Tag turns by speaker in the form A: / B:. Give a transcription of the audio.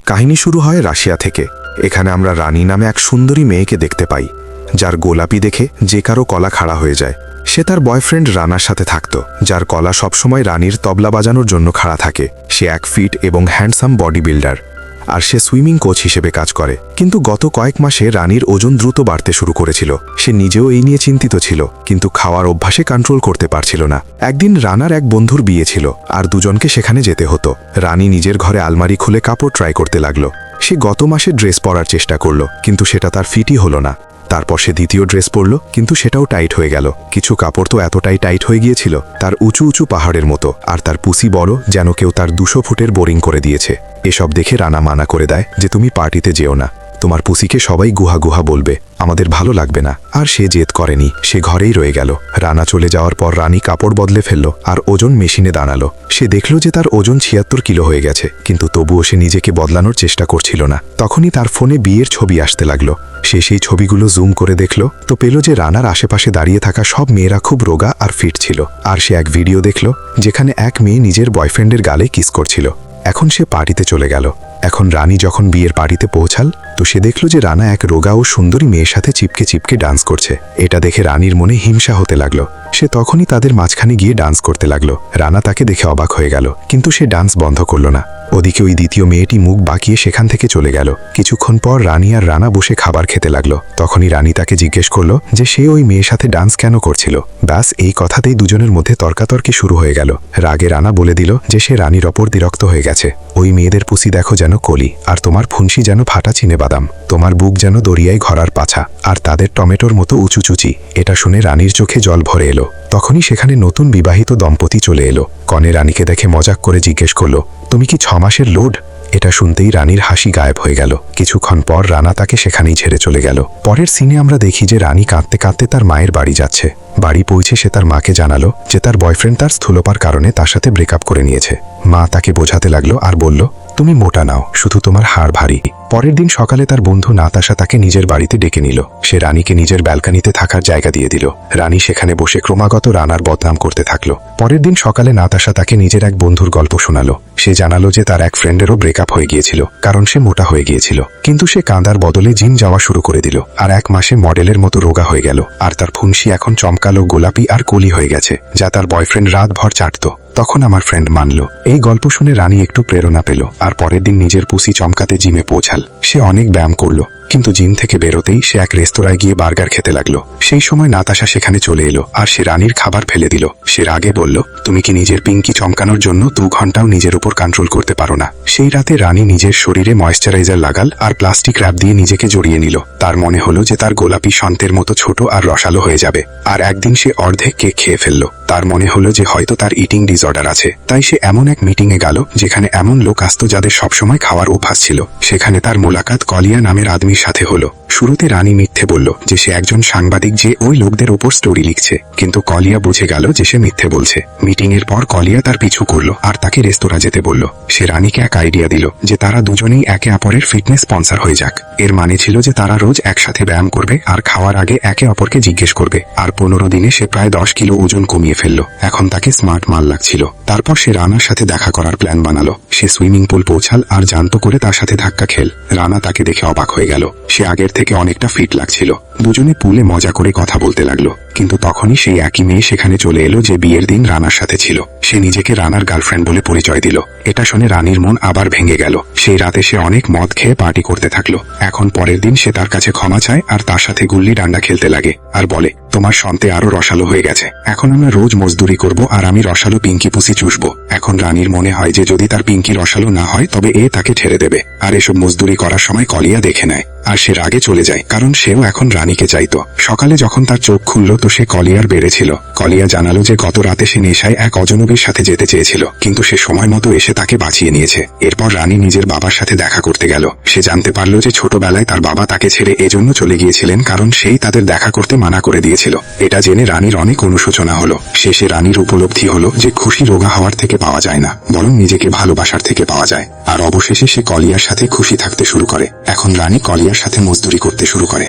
A: কাহিনী শুরু হয় রাশিয়া থেকে। এখানে আমরা রানী নামে এক সুন্দরী মেয়েকে দেখতে পাই, যার গোলাপি দেখে যে কারো কলা খাড়া হয়ে যায়। সে তার বয়ফ্রেন্ড রানার সাথে থাকত, যার কলা সবসময় রানীর তবলা বাজানোর জন্য খাড়া থাকে। সে 1 ফিট এবং হ্যান্ডসাম বডি বিল্ডার, আর সে সুইমিং কোচ হিসেবে কাজ করে। কিন্তু গত কয়েক মাসে রানীর ওজন দ্রুত বাড়তে শুরু করেছিল। সে নিজেও এই নিয়ে চিন্তিত ছিল, কিন্তু খাওয়ার অভ্যাসে কন্ট্রোল করতে পারছিল না। একদিন রানার এক বন্ধুর বিয়ে ছিল, আর দুজনকে সেখানে যেতে হতো। রানী নিজের ঘরে আলমারি খুলে কাপড় ট্রাই করতে লাগলো। সে গত মাসে ড্রেস পরার চেষ্টা করলো, কিন্তু সেটা তার ফিটই হলো না। তারপর সে দ্বিতীয় ড্রেস পরল, কিন্তু সেটাও টাইট হয়ে গেল। কিছু কাপড় তো এতটাই টাইট হয়ে গিয়েছিল, তার উঁচু উঁচু পাহাড়ের মতো, আর তার পুসি বড়, যেন কেউ তার 200 ফুটের বোরিং করে দিয়েছে। এসব দেখে রানা মানা করে দেয় যে তুমি পার্টিতে যেও না, তোমার পুসিকে সবাই গুহা গুহা বলবে, আমাদের ভালো লাগবে না। আর সে জেদ করেনি, সে ঘরেই রয়ে গেল। রানা চলে যাওয়ার পর রানী কাপড় বদলে ফেলল আর ওজন মেশিনে দাঁড়ালো। সে দেখল যে তার ওজন 76 কিলো হয়ে গেছে, কিন্তু তবুও সে নিজেকে বদলানোর চেষ্টা করছিল না। তখনই তার ফোনে বিয়ের ছবি আসতে লাগলো। সে সেই ছবিগুলো জুম করে দেখল, তো পেল যে রানার আশেপাশে দাঁড়িয়ে থাকা সব মেয়েরা খুব রোগা আর ফিট ছিল। আর সে এক ভিডিও দেখল যেখানে এক মেয়ে নিজের বয়ফ্রেন্ডের গালে কিস করছিল। এখন সে পার্টিতে চলে গেল। এখন রানী যখন বিয়ের পার্টিতে পৌঁছাল, তো সে দেখল যে রানা এক রোগা ও সুন্দরী মেয়ের সাথে চিপকে চিপকে ডান্স করছে। এটা দেখে রানীর মনে হিংসা হতে লাগলো। সে তখনই তাদের মাঝখানে গিয়ে ডান্স করতে লাগলো। রানা তাকে দেখে অবাক হয়ে গেল, কিন্তু সে ডান্স বন্ধ করল না। ওদিকে ওই দ্বিতীয় মেয়েটি মুখ বাঁকিয়ে সেখান থেকে চলে গেল। কিছুক্ষণ পর রানী আর রানা বসে খাবার খেতে লাগলো। তখনই রানী তাকে জিজ্ঞেস করলো যে সে ওই মেয়ের সাথে ডান্স কেন করছিল। ব্যাস এই কথাতেই দুজনের মধ্যে তর্কাতর্কি শুরু হয়ে গেল। রাগে রানা বলে দিল যে সে রানীর ওপর বিরক্ত হয়ে গেছে। ওই মেয়েদের পুসি দেখো যেন কলি, আর তোমার ফুনসি যেন ফাটা চিনে বাদাম, তোমার বুক যেন দরিয়ায় ঘরার পাছা, আর তাদের টমেটোর মতো উঁচু চুচি। এটা শুনে রানীর চোখে জল ভরে এলো। তখনই সেখানে নতুন বিবাহিত দম্পতি চলে এলো। কনে রানীকে দেখে মজাক করে জিজ্ঞেস করলো, তুমি কি 6 মাসের লোড? এটা শুনতেই রানীর হাসি গায়েব হয়ে গেল। কিছুক্ষণ পর রানা তাকে সেখানেই ছেড়ে চলে গেল। পরের সিনে আমরা দেখি যে রানী কাঁদতে কাঁদতে তার মায়ের বাড়ি যাচ্ছে। বাড়ি পৌঁছে সে তার মাকে জানালো যে তার বয়ফ্রেন্ড তার স্থূলতার কারণে তার সাথে ব্রেকআপ করে নিয়েছে। মা তাকে বোঝাতে লাগলো আর বলল, তুমি মোটা নাও, শুধু তোমার হাড় ভারী। পরের দিন সকালে তার বন্ধু নাতাশা তাকে নিজের বাড়িতে ডেকে নিল। সে রানীকে নিজের ব্যালকানিতে থাকার জায়গা দিয়ে দিল। রানী সেখানে বসে ক্রমাগত রানার বদনাম করতে থাকলো। পরের দিন সকালে নাতাশা তাকে নিজের এক বন্ধুর গল্প শোনালো। সে জানালো যে তার এক ফ্রেন্ডেরও ব্রেকআপ হয়ে গিয়েছিল, কারণ সে মোটা হয়ে গিয়েছিল। কিন্তু সে কাঁদার বদলে জিম যাওয়া শুরু করে দিল, আর 1 মাসে মডেলের মতো রোগা হয়ে গেল। আর তার ফুনসি এখন চমকালো গোলাপি আর কলি হয়ে গেছে, যা তার বয়ফ্রেন্ড রাতভর চাটত। তখন আমার ফ্রেন্ড মানল। এই গল্প শুনে রানী একটু প্রেরণা পেল, আর পরের দিন নিজের পুসি চমকাতে জিমে পৌঁছাল। সে অনেক ব্যায়াম করলো, কিন্তু জিম থেকে বেরোতেই সে এক রেস্তোরাঁয় গিয়ে বার্গার খেতে লাগলো। সেই সময় নাতাশা সেখানে চলে এলো, আর সে রানীর খাবার ফেলে দিল। সে রাগে বলল, তুমি কি নিজের পিঙ্কি চমকানোর জন্য 2 ঘন্টাও নিজের উপর কন্ট্রোল করতে পারো না? সেই রাতে রানী নিজের শরীরে ময়েশ্চারাইজার লাগাল আর প্লাস্টিক র্যাপ দিয়ে নিজেকে জড়িয়ে নিল। তার মনে হলো যে তার গোলাপি সন্তের মতো ছোট আর রসালো হয়ে যাবে। আর একদিন সে অর্ধেক কেক খেয়ে ফেলল। তার মনে হলো যে হয়তো তার ইটিং ডিসঅর্ডার আছে। তাই সে এমন এক মিটিংয়ে গেল যেখানে এমন লোক আসতো যাদের সবসময় খাওয়ার অভ্যাস ছিল। সেখানে তার মোলাকাত কলিয়া নামের আদমির সাথে হলো। শুরুতে রানী মিথ্যে বলল যে সে একজন সাংবাদিক যে ওই লোকদের ওপর স্টোরি লিখছে, কিন্তু কলিয়া বুঝে গেল যে সে মিথ্যে বলছে। মিটিং এর পর কলিয়া তার পিছু করলো আর তাকে রেস্তোরাঁ যেতে বলল। সে রানীকে এক আইডিয়া দিল যে তারা দুজনেই একে অপরের ফিটনেস স্পন্সর হয়ে যাক। এর মানে ছিল যে তারা রোজ একসাথে ব্যায়াম করবে আর খাওয়ার আগে একে অপরকে জিজ্ঞেস করবে। আর 15 দিনে সে প্রায় 10 কিলো ওজন কমিয়ে ফেললো। এখন তাকে স্মার্ট মাল লাগছিল। তারপর সে রানার সাথে দেখা করার প্ল্যান বানালো। সে সুইমিং পুল পৌঁছাল আর জানতো করে তার সাথে ধাক্কা খেল। রানা তাকে দেখে অবাক হয়ে গেল। সে আগের থেকে অনেকটা ফিট লাগছিল। দুজনে পুলে মজা করে কথা বলতে লাগলো। কিন্তু তখনই সেই একই মেয়ে সেখানে চলে এলো যে বিয়ের দিন রানার সাথে ছিল। সে নিজেকে রানার গার্লফ্রেন্ড বলে পরিচয় দিল। এটা শুনে রানীর মন আবার ভেঙে গেল। সেই রাতে সে অনেক মদ খেয়ে পার্টি করতে থাকলো। এখন পরের দিন সে তার কাছে ক্ষমা চায় আর তার সাথে গুল্লি ডান্ডা খেলতে লাগে, আর বলে, তোমার সন্তে আরো রসালো হয়ে গেছে। এখন আমরা রোজ মজদুরি করব আর আমি রসালো পিঙ্কি পুসি চুষবো। এখন রানীর মনে হয় যে যদি তার পিঙ্কি রসালো না হয় তবে এ তাকে ছেড়ে দেবে। আর এসব মজদুরি করার সময় কলিয়া দেখে নেয়, আর সে রাগে চলে যায়, কারণ সেও এখন রানীকে চাইতো। সকালে যখন তার চোখ খুলল তো সে কলিয়ার বেড়েছিল। কলিয়া জানালো যে গত রাতে সে নেশায় এক অজনবীর সাথে যেতে চেয়েছিল, কিন্তু সে সময় মতো এসে তাকে বাঁচিয়ে নিয়েছে। এরপর রানী নিজের বাবার সাথে দেখা করতে গেল। সে জানতে পারল যে ছোটবেলায় তার বাবা তাকে ছেড়ে এজন্য চলে গিয়েছিলেন কারণ সেই তাদের দেখা করতে মানা করে দিয়েছিল। এটা জেনে রানীর অনেক অনুশোচনা হলো। শেষে রানীর উপলব্ধি হলো যে খুশি রোগা হওয়ার থেকে পাওয়া যায় না, বরং নিজেকে ভালোবাসার থেকে পাওয়া যায়। আর অবশেষে সে কলিয়ার সাথে খুশি থাকতে শুরু করে। এখন রানী কলিয়ার সাথে মজদুরি করতে শুরু করে।